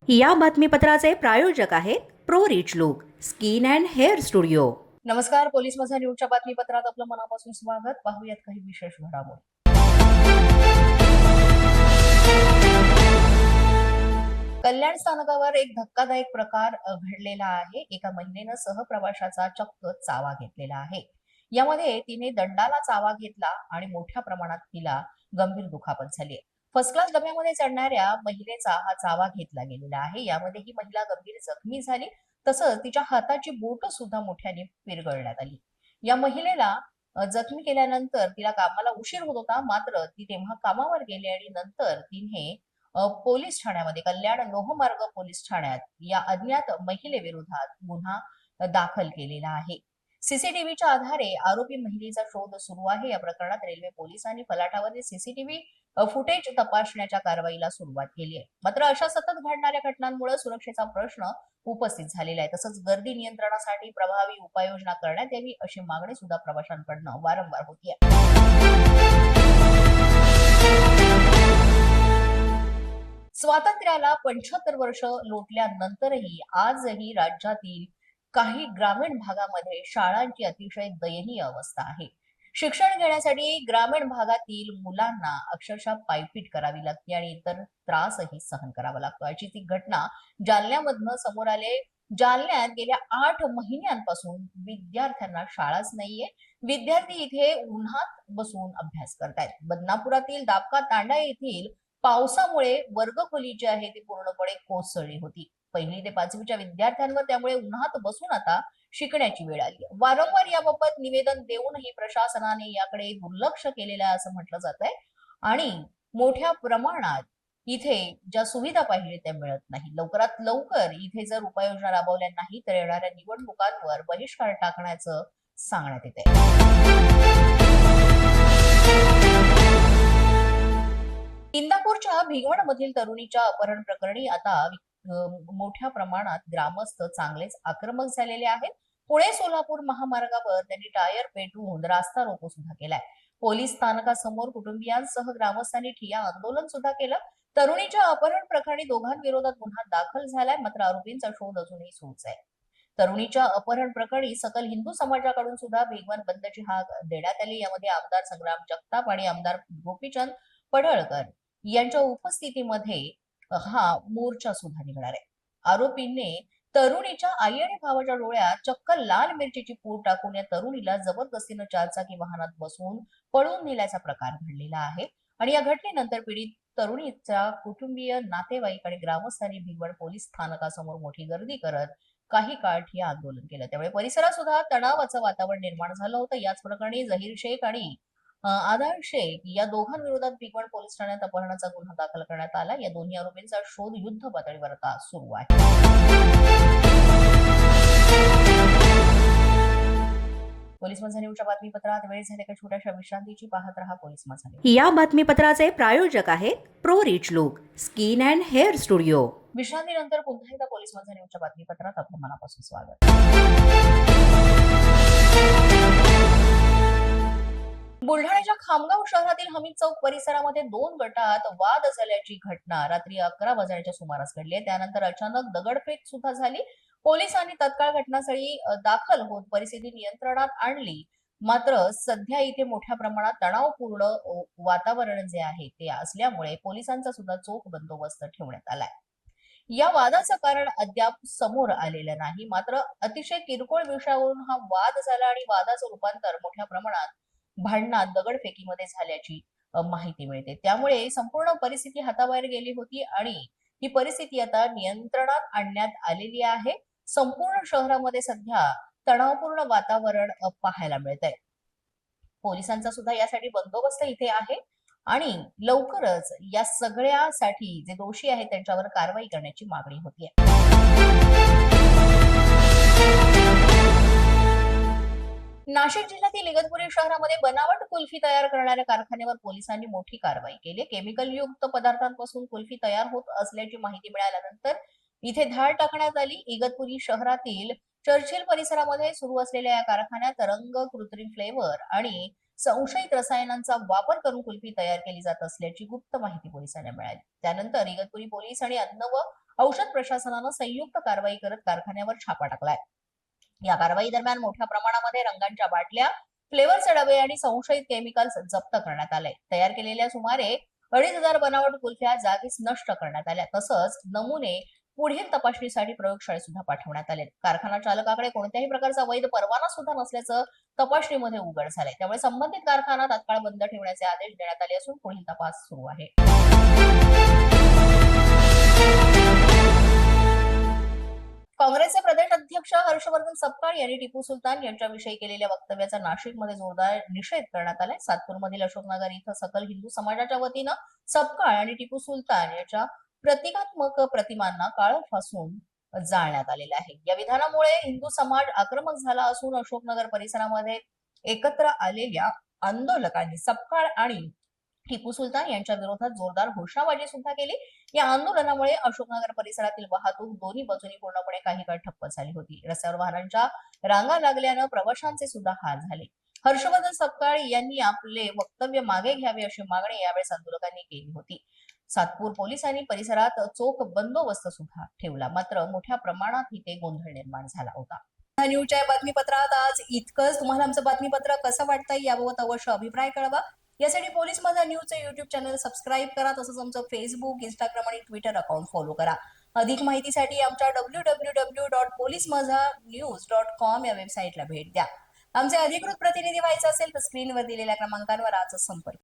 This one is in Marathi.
या बातमीपत्राचे प्रायोजक आहेत pro rich look skin and hair studio. नमस्कार, पोलीस माझा न्यूजच्या बातमीपत्रात आपलं मनापासून स्वागत। पाहूयात काही विशेष घडामोडी। कल्याण स्थानकावर एक धक्कादायक प्रकार घडलेला आहे। एका महिलेनं सहप्रवाशाचा चक्क चावा घेतलेला आहे। यामध्ये तिने दंडाला चावा घेतला आणि मोठ्या प्रमाणात तिला गंभीर दुखापत झाली आहे। फर्स्ट क्लास डब्यामध्ये चढणाऱ्या महिलेचा हा चावा घेतला गेलेला आहे। यामध्ये ही महिला गंभीर जखमी झाली, तसंच तिच्या हाताची बोट सुद्धा मोठ्याने पिरगळण्यात आली। या महिलेला जखमी केल्यानंतर तिला कामाला उशीर होत होता, मात्र ती तेव्हा कामावर गेली आणि नंतर तिने पोलीस ठाण्यामध्ये कल्याण लोहमार्ग पोलीस ठाण्यात या अज्ञात महिलेविरोधात गुन्हा दाखल केलेला आहे। सीसीटीव्हीच्या आधारे आरोपी महिलेचा शोध सुरू आहे। या प्रकरणात रेल्वे पोलिसांनी फलाटावरील सीसीटीव्ही फुटेज तपासण्याच्या कारवाईला सुरुवात केली आहे। मात्र अशा सतत घडणाऱ्या घटनांमुळे सुरक्षेचा प्रश्न उपस्थित झालेला आहे। तसंच गर्दी नियंत्रणासाठी प्रभावी उपाययोजना करण्यात यावी अशी मागणी सुद्धा प्रवाशांकडून वारंवार होती आहे। स्वातंत्र्याला 75 वर्ष लोटल्यानंतरही आजही राज्यातील काही ग्रामीण भागामध्ये शाळांची अतिशय दयनीय अवस्था आहे। शिक्षण घेण्यासाठी ग्रामीण भागातील मुलांना अक्षरशः पायपीट करावी लागते आणि इतर त्रासही सहन करावा लागतो। अशी ती घटना जालन्यामधनं समोर आले। जालन्यात गेल्या 8 महिन्यांपासून विद्यार्थ्यांना शाळाच नाहीये। विद्यार्थी इथे उन्हात बसून अभ्यास करतायत। बदनापुरातील दापका तांडा येथील पावसामुळे वर्गखोली जी आहे ती पूर्णपणे कोसळली होती। 1ली ते 5वीच्या विद्यार्थ्यांवर त्यामुळे उन्हात बसून आता शिकण्याची वेळ आली आहे। वारंवार याबाबत निवेदन देऊनही प्रशासनाने याकडे दुर्लक्ष केलेलं आहे असं म्हटलं जात आहे आणि मोठ्या प्रमाणात इथे ज्या सुविधा पाहिजे त्या मिळत नाही। लवकरात लवकर इथे जर उपाययोजना राबवल्या नाही तर येणाऱ्या निवडणुकांवर बहिष्कार टाकण्याचं सांगण्यात येते। इंदापूरच्या भिगवणमधील तरुणीच्या अपहरण प्रकरणी आता मोठ्या प्रमाणात ग्रामस्थ चांगलेच आक्रमक झालेले आहेत। पुणे सोलापूर महामार्गावर त्यांनी टायर पेटवून रास्ता रोको सुद्धा केलाय। पोलीस स्थानकासमोर कुटुंबियांसह ग्रामस्थांनी ठिय्या आंदोलन सुद्धा केलं। तरुणीच्या अपहरण प्रकरणी दोघांविरोधात गुन्हा दाखल झालाय, मात्र आरोपींचा शोध अजूनही सुरूच आहे। तरुणीच्या अपहरण प्रकरणी सकल हिंदू समाजाकडून सुद्धा वेगवान बंदची हाक देण्यात आली। यामध्ये आमदार संग्राम जगताप आणि आमदार गोपीचंद पडळकर यांच्या उपस्थितीमध्ये हा मोर्चा सुद्धा निघणार आहे। आरोपींनी तरुणीच्या आई आणि भावाच्या डोळ्यात चक्क लाल मिरचीची पूड टाकून या तरुणीला जबरदस्तीनं चारचाकी वाहनात बसवून पळून नेल्याचा प्रकार घडलेला आहे आणि या घटनेनंतर पीडित तरुणीचा कुटुंबीय, नातेवाईक आणि ग्रामस्थांनी भिगवण पोलीस स्थानकासमोर मोठी गर्दी करत काही काळ ठिय्या आंदोलन केलं। त्यामुळे परिसरात सुद्धा तणावाचं वातावरण निर्माण झालं होतं। याच प्रकरणी झहीर शेख आणि आदार शेख या दोघांविरोधात भिगवण पोलीस ठाण्यात अपहरणाचा गुन्हा दाखल करण्यात आला। या दोन्ही आरोपींचा शोध युद्ध पातळीवर आता सुरू आहे। पोलीस माझा न्यूजच्या बातमीपत्रात वेळ झाली एका छोट्याशा विश्रांतीची। पाहत रहा पोलीस माझा न्यूज। या बातमीपत्राचे प्रायोजक आहेत pro rich look skin and hair studio. विश्रांतीनंतर पुन्हा एकदा पोलीस माझा न्यूजच्या बातमीपत्रात आपलं मनापासून स्वागत। बुलढाण्याच्या खामगाव शहरातील हमीद चौक परिसरामध्ये 2 गटात वाद झाल्याची घटना रात्री 11 वाजण्याच्या सुमारास घडली आहे। त्यानंतर अचानक दगडफेक सुद्धा झाली। पोलिसांनी तत्काळ घटनास्थळी दाखल होत परिस्थिती नियंत्रणात आणली, मात्र सध्या इथे मोठ्या प्रमाणात तणावपूर्ण वातावरण जे आहे ते असल्यामुळे पोलिसांचा सुद्धा चोख बंदोबस्त ठेवण्यात आलाय। या वादाचं कारण अद्याप समोर आलेलं नाही, मात्र अतिशय किरकोळ विषयावरून हा वाद झाला आणि वादाचं रूपांतर मोठ्या प्रमाणात भांडणात, दगडफेकीमध्ये झाल्याची माहिती मिळते। त्यामुळे संपूर्ण परिस्थिती हाताबाहेर गेली होती आणि ही परिस्थिती आता नियंत्रणात आणण्यात आलेली आहे। संपूर्ण शहरामध्ये सध्या तणावपूर्ण वातावरण पाहायला मिळतंय। पोलिसांचा सुद्धा यासाठी बंदोबस्त इथे आहे आणि लवकरच या सगळ्यासाठी जे दोषी आहेत त्यांच्यावर कारवाई करण्याची मागणी होतीये। नाशिक जिल्ह्यातील इगतपुरी शहरामध्ये बनावट कुल्फी तयार करणाऱ्या कारखान्यावर पोलिसांनी मोठी कारवाई केली। केमिकल युक्त पदार्थांपासून कुल्फी तयार होत असल्याची माहिती मिळाल्यानंतर इथे धाड टाकण्यात आली। इगतपुरी शहरातील चर्चिल परिसरामध्ये सुरू असलेल्या या कारखान्यात रंग, कृत्रिम फ्लेवर आणि संशयित रसायनांचा वापर करून कुल्फी तयार केली जात असल्याची गुप्त माहिती पोलिसांना मिळाली। त्यानंतर इगतपुरी पोलीस आणि अन्न व औषध प्रशासनानं संयुक्त कारवाई करत कारखान्यावर छापा टाकलाय. या कारवाई दरम्यान मोठ्या प्रमाणामध्ये रंगांच्या बाटल्या, फ्लेवरचे डबे आणि संशयित केमिकल्स जप्त करण्यात आले. तयार केलेल्या सुमारे 2,500 बनावट कुल्फ्या जागीच नष्ट करण्यात आल्या. तसंच नमुने पुढील तपासणीसाठी प्रयोगशाळेत सुद्धा पाठवण्यात आले. कारखाना चालकाकडे कोणत्याही प्रकारचा वैध परवाना सुद्धा नसल्याचं तपासणीमध्ये उघड झालंय. त्यामुळे संबंधित कारखाना तात्काळ बंद ठेवण्याचे आदेश देण्यात आले असून पुढील तपास सुरू आहे. काँग्रेसचे प्रदेश अध्यक्ष हर्षवर्धन सपकाळ यांनी टिपू सुलतान यांच्याविषयी केलेल्या वक्तव्याचा नाशिकमध्ये जोरदार निषेध करण्यात आलाय. सातपूरमधील अशोकनगर इथं सकल हिंदू समाजाच्या वतीनं सपकाळ आणि टिपू सुलतान यांच्या प्रतिकात्मक प्रतिमांना काळं फासून जाळण्यात आलेलं आहे. या विधानामुळे हिंदू समाज आक्रमक झाला असून अशोकनगर परिसरामध्ये एकत्र आलेल्या आंदोलकांनी सपकाळ आणि टिपू सुलतान यांच्या विरोधात जोरदार घोषणाबाजी सुद्धा केली. या आंदोलनामुळे अशोकनगर परिसरातील वाहतूक दोन्ही बाजूनी पूर्णपणे काही काळ ठप्प झाली होती. रस्त्यावर वाहनांच्या रांगा लागल्यानं प्रवाशांचे सुद्धा हाल झाले. हर्षवर्धन सपकाळ यांनी आपले वक्तव्य मागे घ्यावे अशी मागणी यावेळेस आंदोलकांनी केली होती. सातपूर पोलिसांनी परिसरात चोख बंदोबस्त सुद्धा ठेवला. मात्र मोठ्या प्रमाणात इथे गोंधळ निर्माण झाला होता. न्यूजच्या या बातमीपत्रात आज इतकंच. तुम्हाला आमचं बातमीपत्र कसं वाटतंय याबाबत अवश्य अभिप्राय कळवा. यासाठी पोलीस माझा न्यूजचं युट्यूब चॅनल सबस्क्राईब करा. तसंच आमचं फेसबुक, इंस्टाग्राम आणि ट्विटर अकाउंट फॉलो करा. अधिक माहितीसाठी आमच्या www.polismazhanews.com या वेबसाईटला भेट द्या. आमचे अधिकृत प्रतिनिधी व्हायचं असेल तर स्क्रीनवर दिलेल्या क्रमांकांवर आजच संपर्क